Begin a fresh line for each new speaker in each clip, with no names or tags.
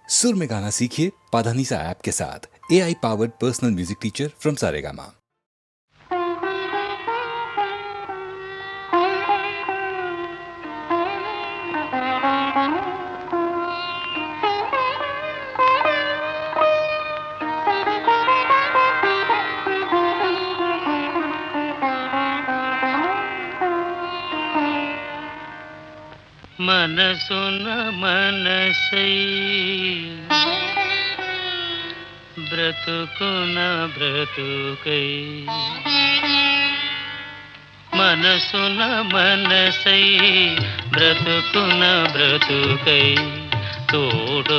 सुर में गाना सीखिए पाधानीसा ऐप के साथ। AI powered personal music teacher from Saregama.
మనసున మనసై బ్రతుకున బ్రతుకై మనసున మనసై బ్రతుకున బ్రతుకై తోడుకరుండిన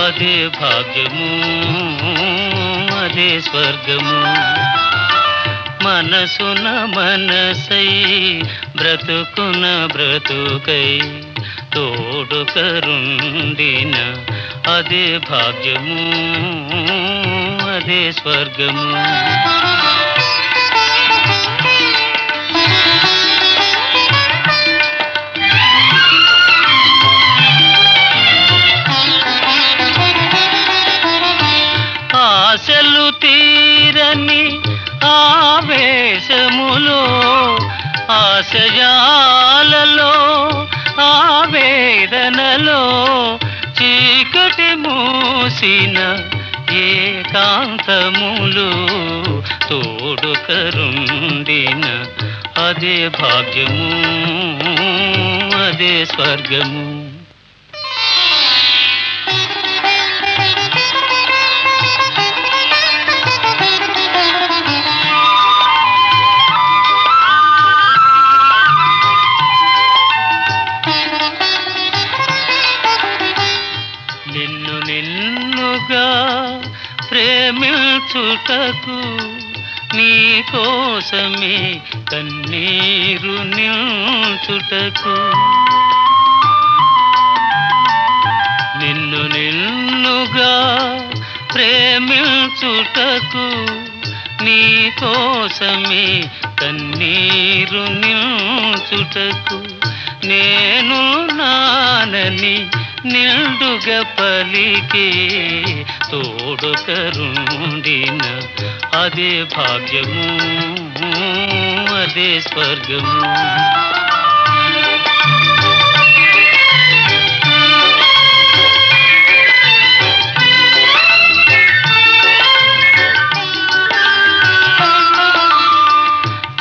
అదే భాగ్యము అదే స్వర్గము మనసున మనసై బ్రతుకున బ్రతుకై తోడుకరుండిన అదే భాగ్యము అదే స్వర్గము ఆశలు తీరని ఆవేశములో ఆశయాలలో ఆవేదనలో చీకటి మూసిన ఏకాంతములు తోడుకరుండిన అదే భాగ్యము అదే స్వర్గము ప్రేమించుటకు నీ కోసమే కన్నీరు నిల్చుటకు నిన్ను నిన్నుగా ప్రేమించుటకు నీ కోసమే కన్నీరు నిల్చుటకు నేను నానని నిండుగా పలికే తోడుకరుండిన అదే భాగ్యము అదే స్వర్గము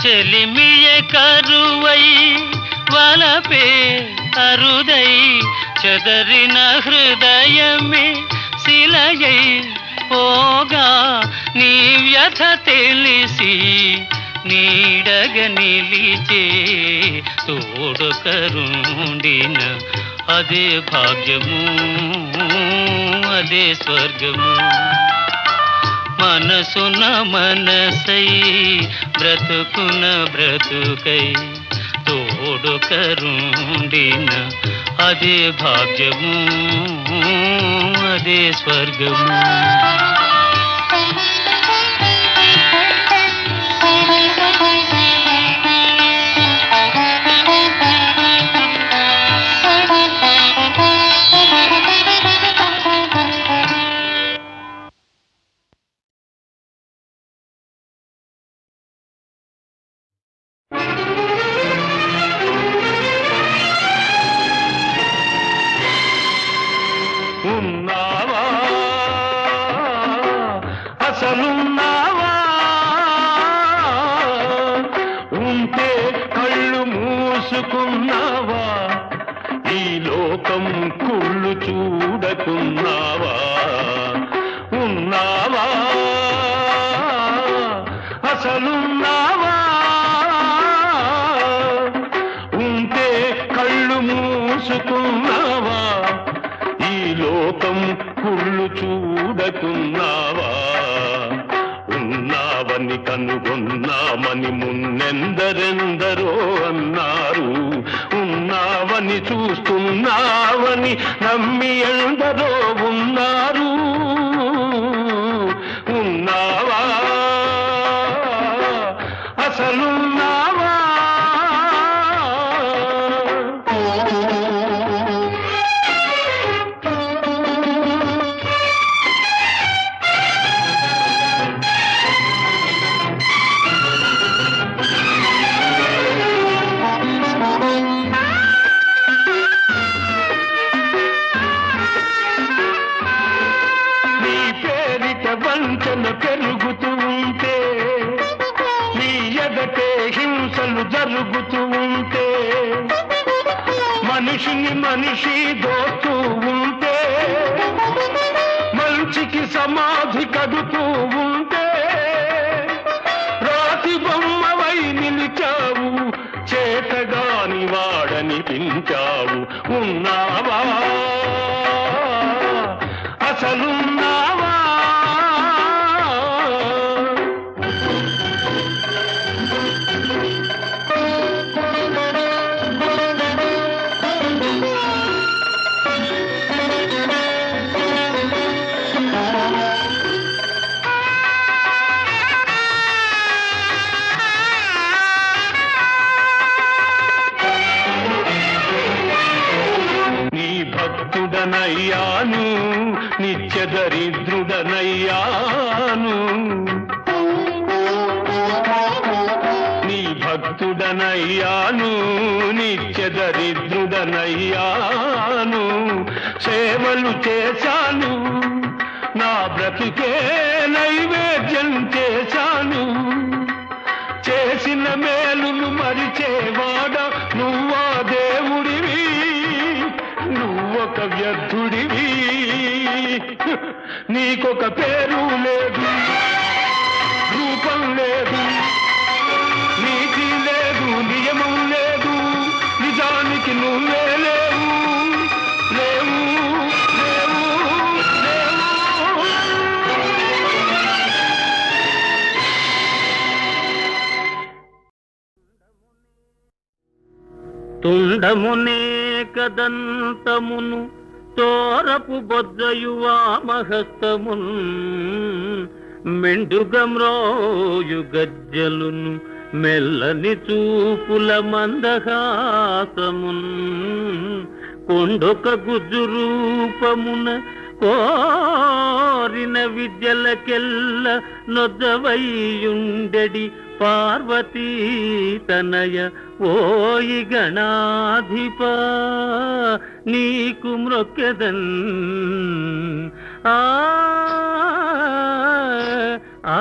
చెలిమియే కరువై వలపే అరుదై చెదరిన హృదయమే శిలయై పోగా నీ వ్యథ తెలిసి నీడగ నిలిచే తోడుకరుండిన అదే భాగ్యము అదే స్వర్గము మనసున మనసై బ్రతుకున బ్రతుకై తోడుకరుండిన అదే భాగ్యము అదే స్వర్గము
ఉన్నావా అసలున్నావా ఉంటే కళ్ళు మూసుకున్నావా ఈ లోకం కుళ్ళు చూడకున్నావా ఉన్నావా అసలున్నావా ఉంటే కళ్ళు మూసుకున్నావా ఈ లోకం కుళ్ళు చూడకున్నావా ఉన్నావని కనుగొన్నామని మున్నెందరెందరో అన్నారు ఉన్నావని చూస్తున్నావని నమ్మి ఎందరో ఉన్నారు ఉన్నావా అసలున్నావా వంచన పెరుగుతూ ఉంటే, నీ ఎదటే హింసలు జరుగుతూ ఉంటే, మనిషిని మనిషి దోస్తూ ఉంటే, మంచికి సమాధి కడుతూ ఉంటే, రాతి బొమ్మవై నిలిచావు, చేతగాని వాడనిపించావు. ఉన్నావా అసలున్నావా? భక్తుడనయ్యాను, నిత్య దరిద్రుడనయ్యాను. నీ భక్తుడనయ్యాను, నిత్య దరిద్రుడనయ్యాను. సేవలు చేశాను, నా బ్రతుకే నైవేద్యం చేశాను. చేసిన మేలును మరిచేవాడ నువ్వా దేవుడివి, నువ్వొక వ్యర్థుడివి. నీకొక పేరు లేదు, రూపం లేదు, నీతి లేదు, నియమం లేదు, నిజానికి నువ్వే లేవు, లేవు, లేవు, లేవు.
తుండమునే కదంతమును తోరపు బొజ్జయు వామహస్తమున్ మెండుగమ్రోయు గజ్జలును మెల్లని చూపుల మందహాసమున్ కొండొక గుజ్జు రూపమున కోరిన విద్యలకెల్ల నొద్దవైయుండెడి పార్వతీ తనయ ఓయి గణాధిప నీకు మ్రొక్కెదన్. ఆ ఆ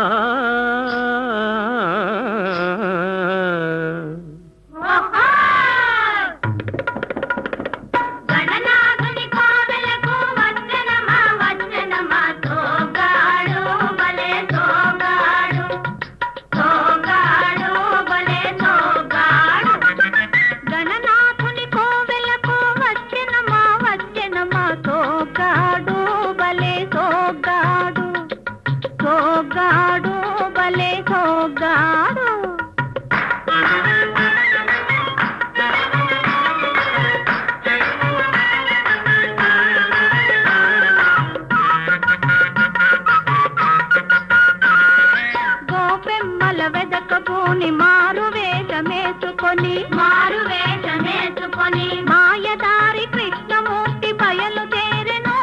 మాయదారి కృష్ణమూర్తి బయలు చేరెను,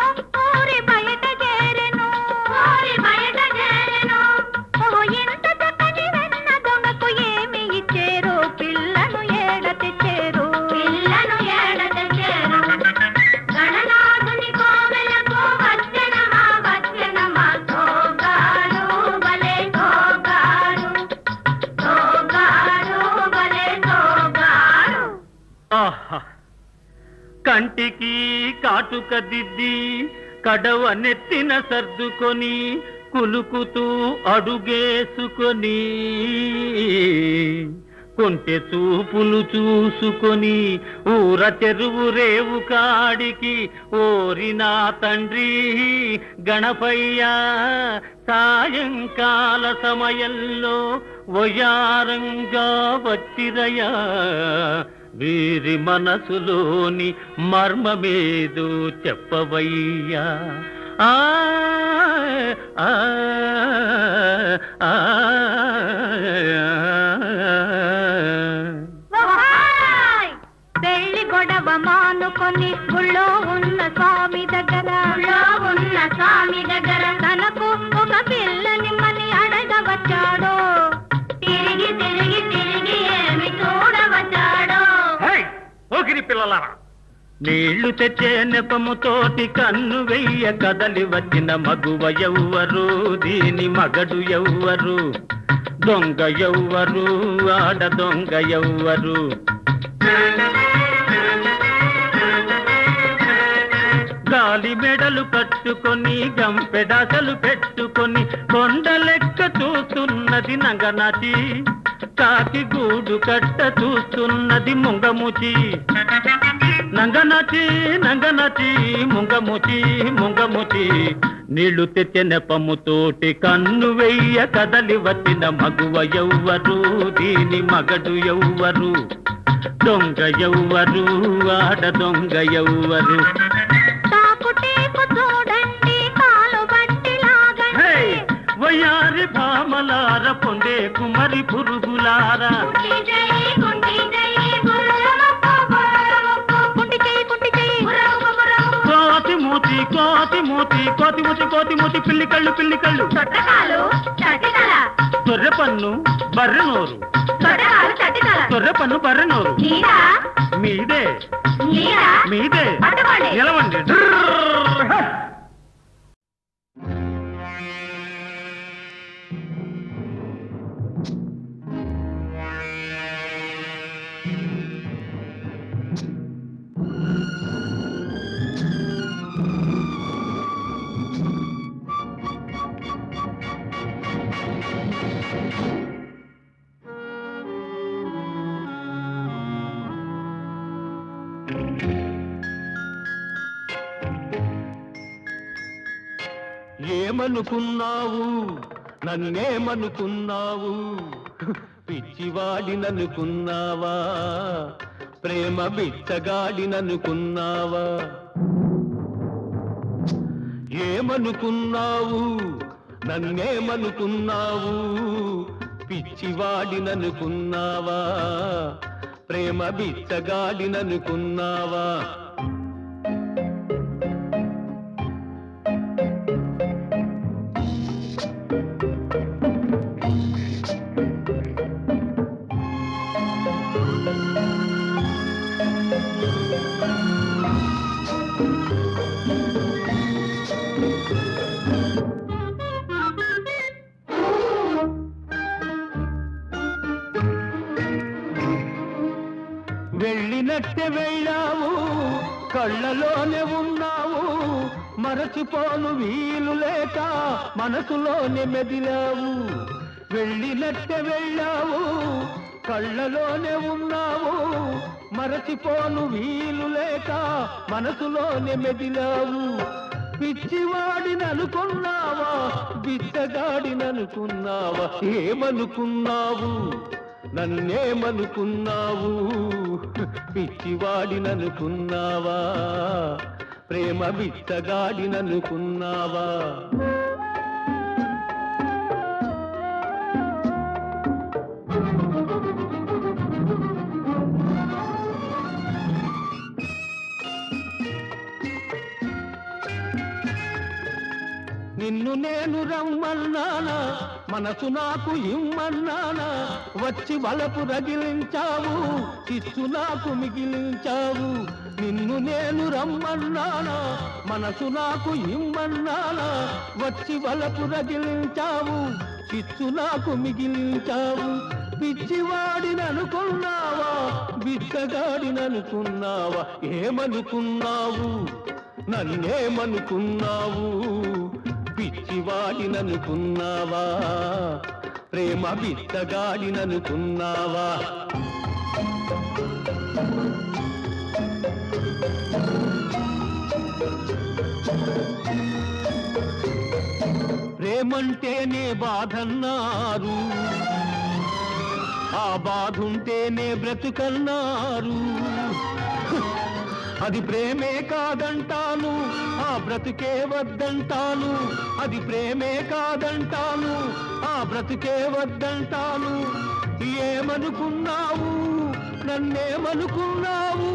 ఊరి బయట చేరెను, ఊరి బయట చేరెను. ఓ ఎంత చక్కని వెన్న దొంగకు ఏమి ఇచ్చేరు, పిల్లను ఏడ తెచ్చేరు, పిల్లను ఏడ తెచ్చేరు. గణనాథుని కోవెలకు వచ్చెనమా వచ్చెనమా తోగాడు బలే తోగాడు, తోగాడు బలే తోగాడు.
కంటికి కాటుక దిద్ది కడవ నెత్తిన సర్దుకొని కులుకుతూ అడుగేసుకొని కొంటె చూపులు చూసుకొని ఊర చెరువు రేవు కాడికి ఓరినా తండ్రి గణపయ్య సాయంకాల సమయంలో వయారంగా వచ్చిరయ్యా వీరి మనసులోని మర్మమేదో చెప్పవయ్యా. ఆ ఆ ఆ
పెళ్లి గొడవ మానుకొని గుళ్ళో ఉన్న స్వామి దగ్గర, గుళ్ళో ఉన్న స్వామి దగ్గర తనకు ఒక పిల్లని మని అడగవచ్చాడో, తిరిగి తిరిగి తిరిగి ఏమి చూడవచ్చాడో.
ఓగిరి పిల్లలారా, నీళ్లు తెచ్చే నెపముతోటి కన్ను వెయ్య కదలి వచ్చిన మగువ ఎవ్వరు, దీని మగడు ఎవ్వరు, దొంగ ఎవ్వరు, ఆడ దొంగ ఎవ్వరు. గాలి మెడలు కట్టుకొని గంపెడాసలు పెట్టుకొని కొండ లెక్క చూస్తున్నది నంగనాచి, కాకి గూడు కట్ట చూస్తున్నది ముంగముచి. నంగనాచి నంగనాచి ముంగముచి ముంగముచి, నీళ్లు తెచ్చే నెపముతోటి కన్ను వెయ్య కదలి వచ్చిన మగువ ఎవ్వరు, దీని మగడు ఎవ్వరు, దొంగ ఎవ్వరు, ఆడ దొంగ ఎవ్వరు.
చూడండి కాలు బట్టి లాగండి,
వయారి భామలార పొండే కుమరి పురుగులారా, కోతి మూతి కోతి మూతి కోతి మూతి కోతి మూతి, పిల్లి కళ్ళు పిల్లి కళ్ళు, తొర్రె పన్ను బర్రె నోరు, తొర్రె పన్ను బర్రె నోరు, మీదే మీదే నిలవండి.
ఏమనుకున్నావు నన్నేమనుకున్నావు, పిచ్చివాడిననుకున్నావా, ప్రేమ బిచ్చగాడిననుకున్నావా. ఏమనుకున్నావు నన్నేమనుకున్నావు, పిచ్చివాడిననుకున్నావా, ప్రేమ బిచ్చగాడిననుకున్నావా. వెళ్ళినట్టే వెళ్ళావు, కళ్ళలోనే ఉన్నావు, మరచిపోను వీలు లేక మనసులోనే మెదిలావు. వెళ్ళినట్టే వెళ్ళావు, కళ్ళలోనే ఉన్నావు, మరచిపోను వీలు లేక మనసులోనే మెదిలావు. పిచ్చివాడిననుకున్నావా, బిచ్చగాడిననుకున్నావా, ఏమనుకున్నావు నన్నేమనుకున్నావు, పిచ్చివాడిననుకున్నావా, ప్రేమ బిచ్చగాడిననుకున్నావా. నిన్ను నేను రమ్మన్నానా, మనసు నాకు ఇమ్మన్నానా, వచ్చి వలపు రగిలించావు, చిచ్చు నాకు మిగిలించావు. నిన్ను నేను రమ్మన్నానా, మనసు నాకు ఇమ్మన్నానా, వచ్చి వలపు రగిలించావు, చిచ్చు నాకు మిగిలించావు. పిచ్చివాడిననుకున్నావా, బిచ్చగాడిననుకున్నావా, ఏమనుకున్నావు నన్నేమనుకున్నావు, పిచ్చివాడిననుకున్నావా, ప్రేమ బిచ్చగాడిననుకున్నావా. ప్రేమంటేనే బాధన్నారు, ఆ బాధుంటేనే బ్రతుకన్నారు. అది ప్రేమే కాదంటాను, ఆ బ్రతుకే వద్దంటాను. అది ప్రేమే కాదంటాను, ఆ బ్రతుకే వద్దంటాను. ఏమనుకున్నావు నన్నేమనుకున్నావు.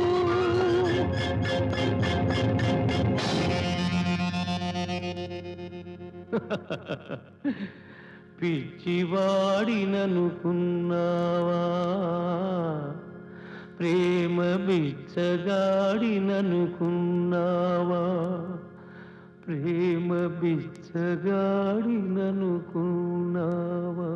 పిచ్చివాడిననుకున్నావా, ప్రేమ బిచ్చగాడిననుకున్నావా ప్రేమ బిచ్చగాడిననుకున్నావా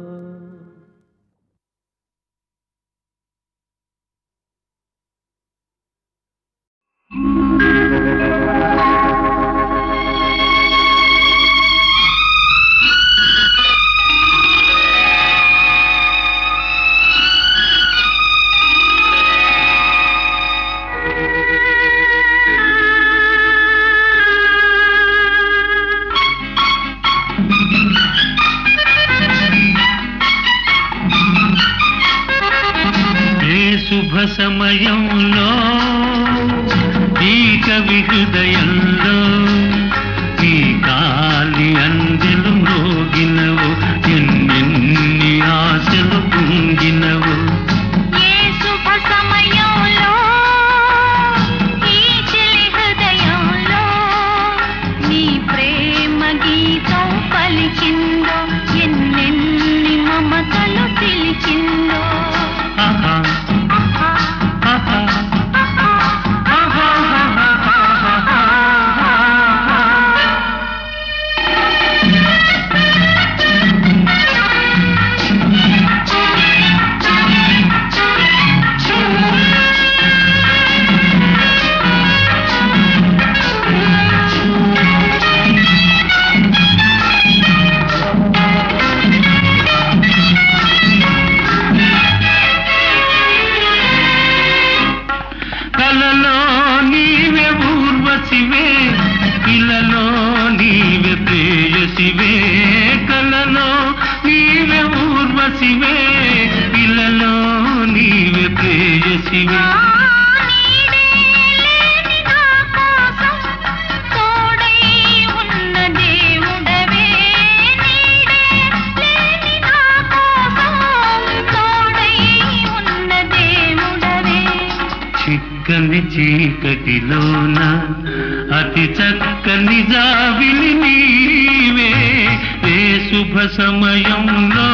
శుభ సమయంలో ఈ కవి హృదయంలో ఈ కాలి అందెలు మోగినవు ఎన్నెన్ని ఆశలు పొంగినవు
ఏ శుభ సమయంలో ఈ చెలి హృదయంలో నీ ప్రేమ గీతం పలికిందో ఎన్నెన్ని మమతలు పిలిచిందో
కలలో నీవే ఊర్వశివే ఇలలో నీవే ప్రేయసివే చిక్కని చీకటిలోన అతి చక్కని జాబిలి నీవే ఏ శుభ సమయంలో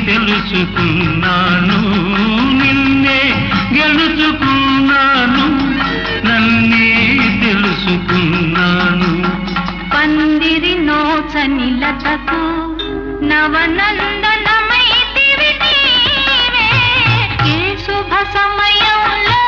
తెలుసుకున్నాను నిన్నే గెలుచుకున్నాను నన్నే తెలుసుకున్నాను
పందిరి నోచని లతకు నవనందనమైతివి నీవే ఏ శుభ సమయంలో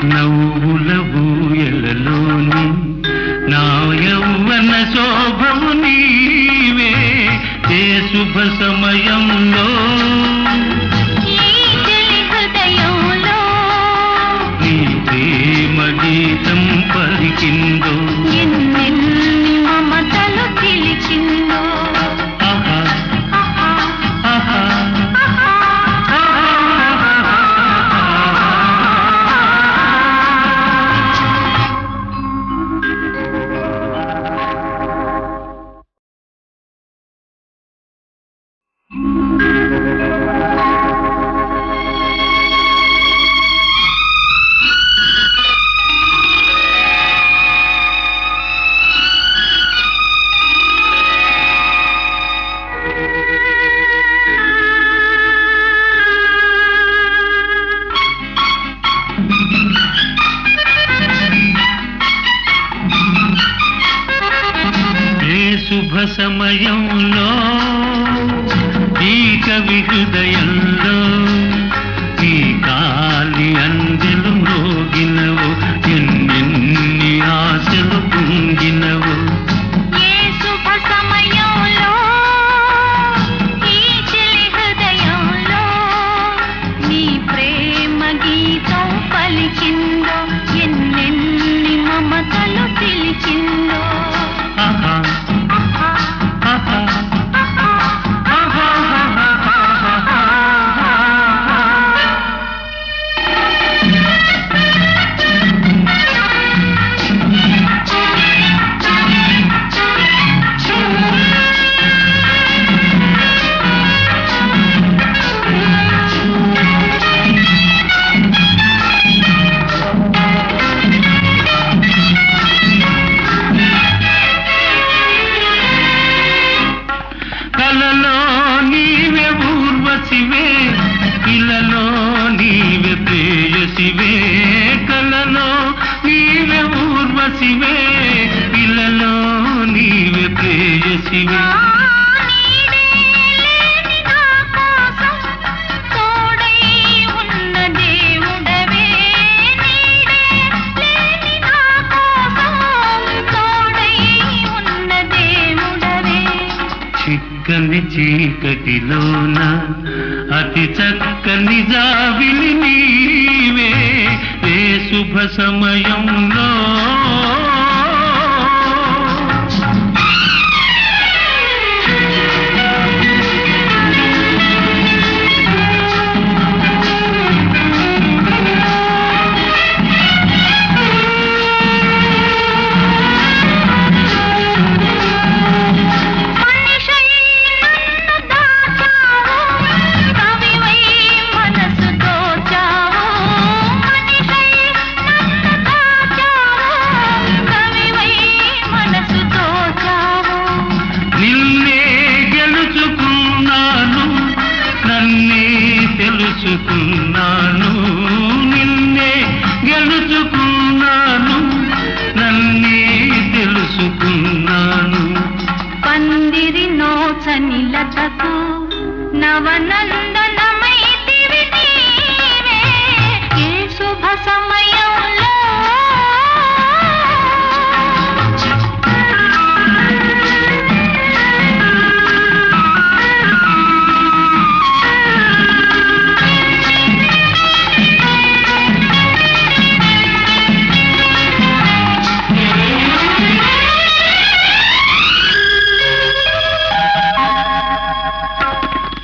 నవ్వుల ఊయలలోని నా యౌవన శోభము నీవే ఏ శుభ సమయంలో నీ ప్రేమ గీతం పలికిందో
ఎన్నెన్ని మమతలు పిలిచిందో
ఆహా ఆహా సమయంలో ఈ కవి హృదయంలో ఈ కాలి అందెలు మోగినవు ఎన్నెన్ని ఆశలు పొంగినవు
ఏ శుభ సమయంలో ఈ చెలి హృదయంలో నీ ప్రేమ గీతం పలికిందో ఎన్నెన్ని మమతలు పిలిచిందో
ఆహా ఆహా కలలో నీవే ఊర్వశివే ఇలలో నీవే ప్రేయసివే కలలో నీవే ఊర్వశివే ఇలలో నీవే ప్రేయసివే
నీడే లేని నా కోసం తోడై ఉన్న దేవుడవే నీడే లేని నా కోసం తోడై ఉన్న దేవుడవే
చిక్కని చీకటిలోన అతి చక్కని జాబిలి నీవే ఏ శుభ సమయంలో
మనిషై నన్ను దాచావు కవివై మనసు దోచావు మనిషై నన్ను దాచావు కవివై మనసు దోచావు
నిన్నే గెలుచుకున్నాను నన్నే తెలుసుకున్నాను నిన్నే గెలుచుకున్నాను నన్నే తెలుసుకున్నాను
పందిరి నోచని లతకు నవనందనమైతివి నీవే ఏ శుభ సమయంలో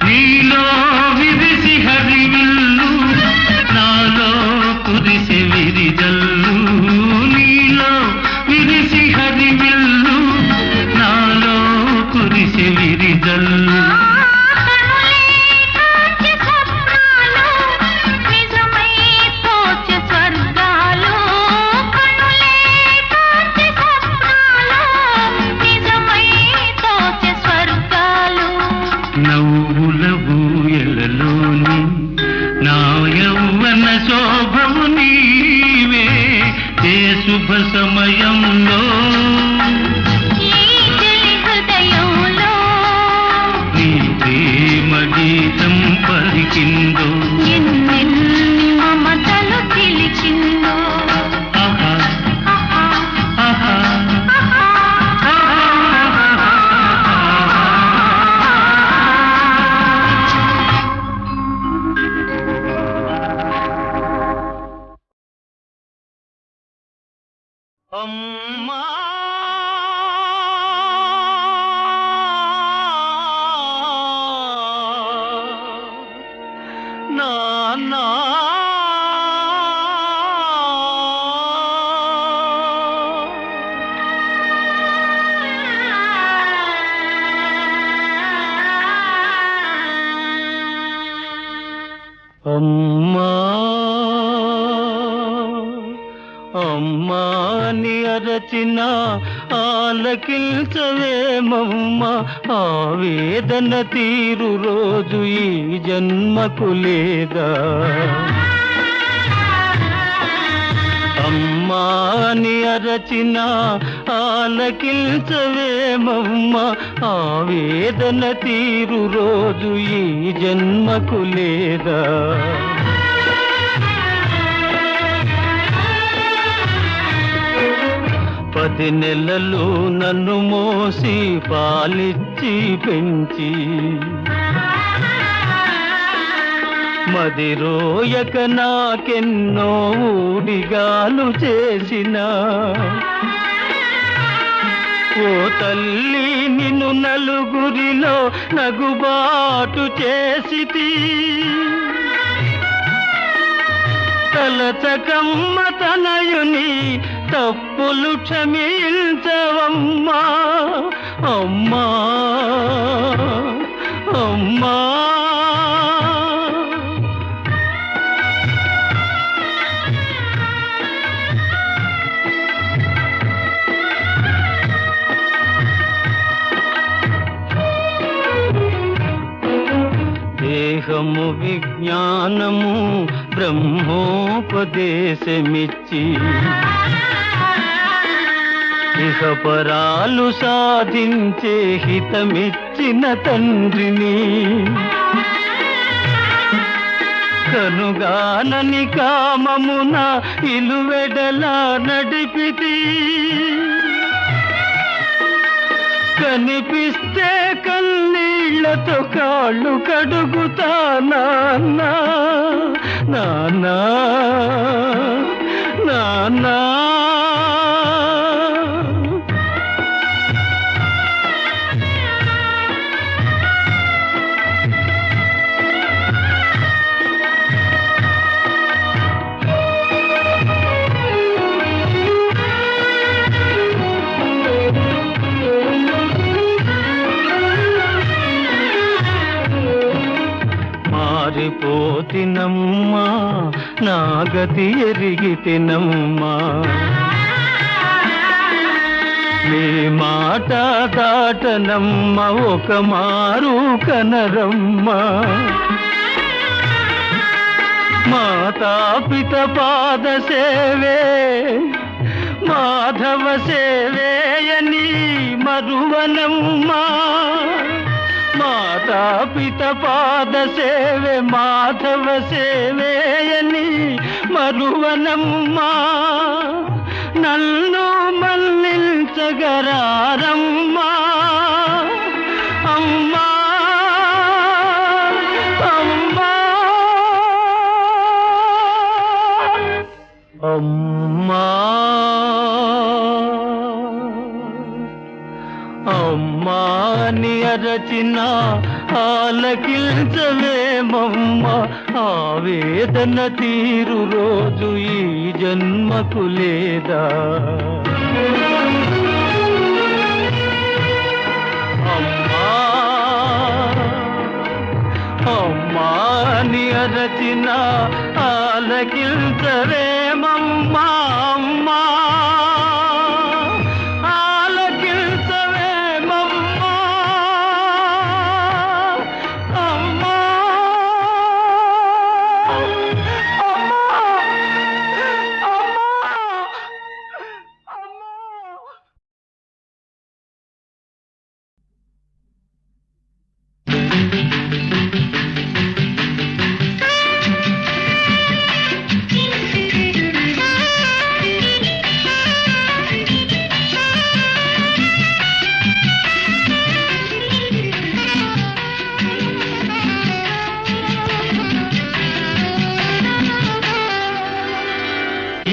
నీలో విరిసి హరివిల్లు నాలో కురిసి విరిజల్లు నీలో విరిసి హరివిల్లు నాలో కురిసి విరిజల్లు
కనులే కాంచి స్వప్నాలు నిజమై తోచె స్వర్గాలు కనులే కాంచి స్వప్నాలు నిజమై తోచె స్వర్గాలు
నవ్వుల ఊయలలోని నా యౌవన శోభవు నీవే ఏ శుభ సమయంలో
ఈ చెలి హృదయంలో
నీ ప్రేమ గీతం పలికిందో
ఎన్నెన్ని మమతలు పిలిచిందో
ఆహా
ఆహా
ఆహా అమ్మా నాన్నా అమ్మా అమ్మాని అరచిన ఆలకిల్చవేమమ్మ ఆవేదన తీరు రోజు ఈ జన్మకు లేదా అమ్మ అమ్మా అని అరచిన ఆలకించవేమమ్మ ఆవేదన తీరు రోజు ఈ జన్మకు లేదా 10 నెలలు నన్ను మోసి పాలిచ్చి పెంచి మదిరోయక నాకెన్నో ఊడిగాలు చేసిన ఓ తల్లి నిన్ను నలుగురిలో నగుబాటు చేసితి తలచకమ్మ తనయుని తప్పులు క్షమించవమ్మా అమ్మా అమ్మా దేహము విజ్ఞానము బ్రహ్మోపదేశమిచ్చి ఇహపరాలు సాధించే హితమిచ్చిన తండ్రిని కనుగానని కామమున ఇలువెడలా నడిపితి కనిపిస్తే కన్నీళ్లతో కాళ్ళు కడుగుతా నాన్నా నాన్నా నాన్నా మారిపోతినమ్మా నా గతి ఎరిగితినమ్మా మీ మాట దాటనమ్మ ఒక మారు కనరమ్మా మాతాపిత పాద సేవే మాధవ సేవేయని మరువనమ్మా మాతాపిత పాద సేవే మాధవ సేవేయని మరువనమ్మా నన్ను మల్లించగరారమ్మా అమ్మా అమ్మా అమ్మా అమ్మా అని అరచిన ఆలకించవేమమ్మ ఆవేదన తీరు రోజు ఈ జన్మకు లేదా అమ్మా అమ్మా అని అరచిన ఆలకించవేమమ్మా అమ్మా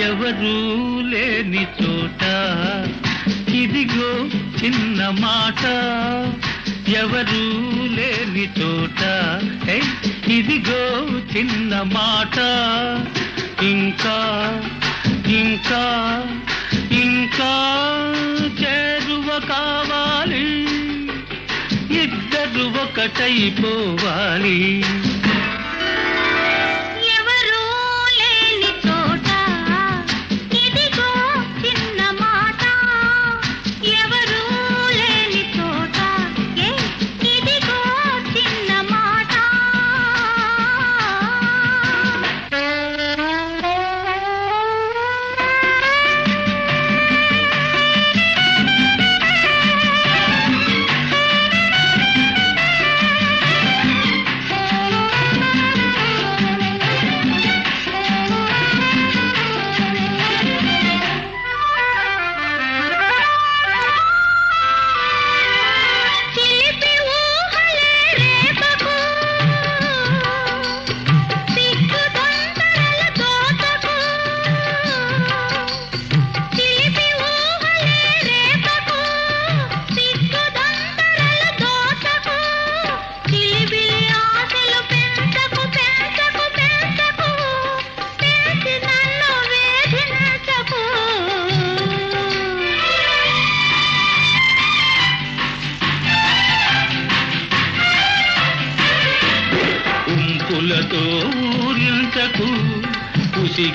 ఎవరూ లేని చోట ఇదిగో చిన్న మాట ఎవరూ లేని చోట ఇదిగో చిన్న మాట ఇంకా ఇంకా ఇంకా చేరువ కావాలి ఇద్దరు ఒకటైపోవాలి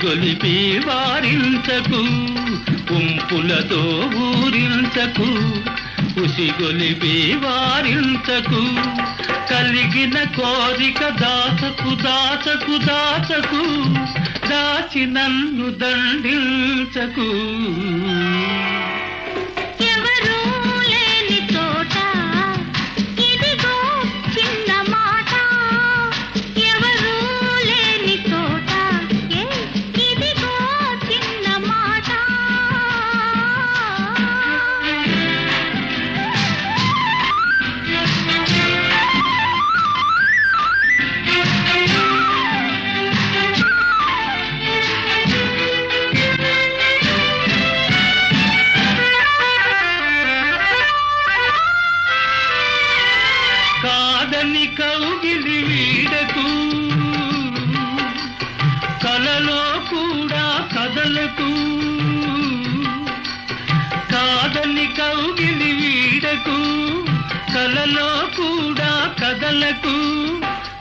ఉసిగొలిపి వారించకు ఉంపులతో ఊరించకు ఉసిగొలిపి వారించకు కలిగిన కోరిక దాచకు దాచకు దాచకు దాచి నన్ను దండించకు
ఎవరూ లేని చోట ఇదిగో చిన్న మాట ఎవరూ లేని చోట ఇదిగో చిన్న మాట
కాదని కౌగిలి వీడకు కలలో కూడా కదలకు కాదని కౌగిలి వీడకు కలలో కూడా కదలకు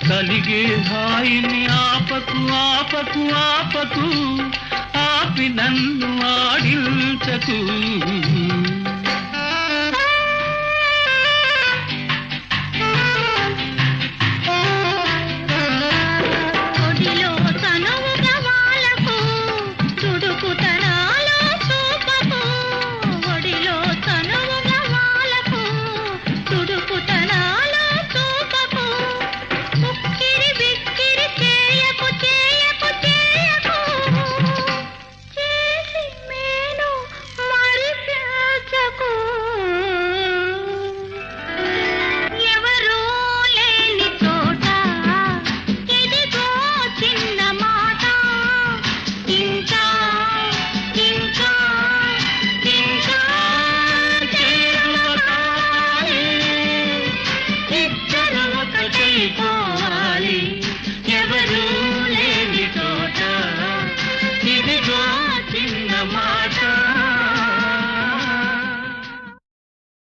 కలిగే హాయిని ఆపకు ఆపకు ఆపకు ఆపి నన్ను ఆడించకు